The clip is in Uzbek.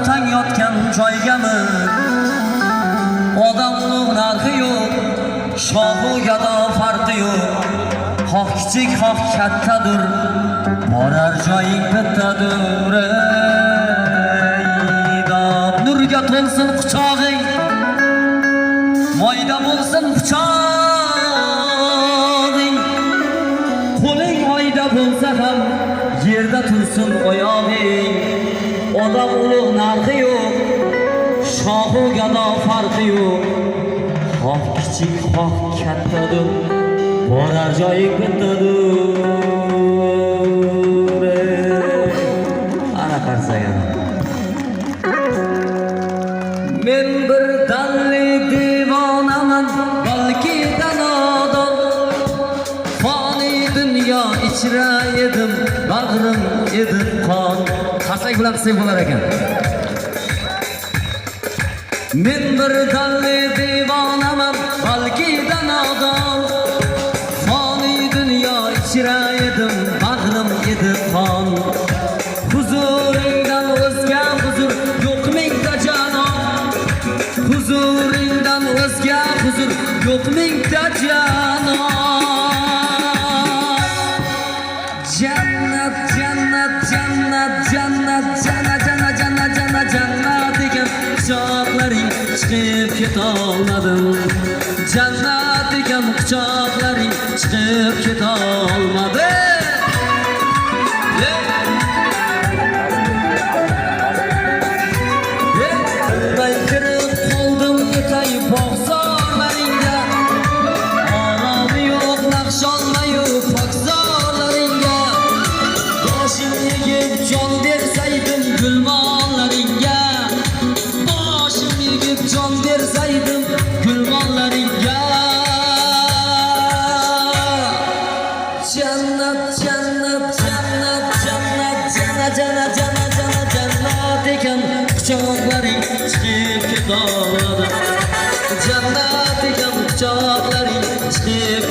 Otang yotgan joygami? Odam ulug' narxi yo'q, shohu gado farqi yo'q. Xoh kichik, xoh kattadir, borar joying bittadir. Nurga to'lsin quchog'ing, moyda bo'lsin pichog'ing. Qo'ling oyda bo'lsa ham yerda tursin oyog'ing. Odam ulug' narxi yo'q, shohu gado farqi yo'q. Xoh kichik, xoh kattadir, borar joying bittadir. Ana qarsagan. Men bir dalli devonaman, balki danodon. Fani dunyo ichra edim, bag'rim edi qon. Qarsak bilan qilsak bo'lar ekan. Men bir dalli devonaman, balki danodon. Fani dunyo ichra edim, bag'rim edi qon. Huzuringdan o'zga huzur yo'q mingta janon. Huzuringdan o'zga huzur yo'q mingta janon. Jannat, jannat, jannat, jannat, jannat, jannat, jannat, jannat, jannat degan quchoqlaring chiqib ketolmadim. Jannat degan quchoqlaring chiqib ketolmadi. Kirib qoldim etay bog'zorlaringga, oromi yo'q naqshonmayu pokzorlaringga. Boshim egib jon bersaydim gulmonlaringga, boshim egib jon bersaydim gulmonlaringga. Jannat, jannat, jannat, jannat, jannat, jannat, jannat, jannat, jannat ekan quchoqlaring chiqib ketolmadi. Jannat ekan quchoqlaring chiqib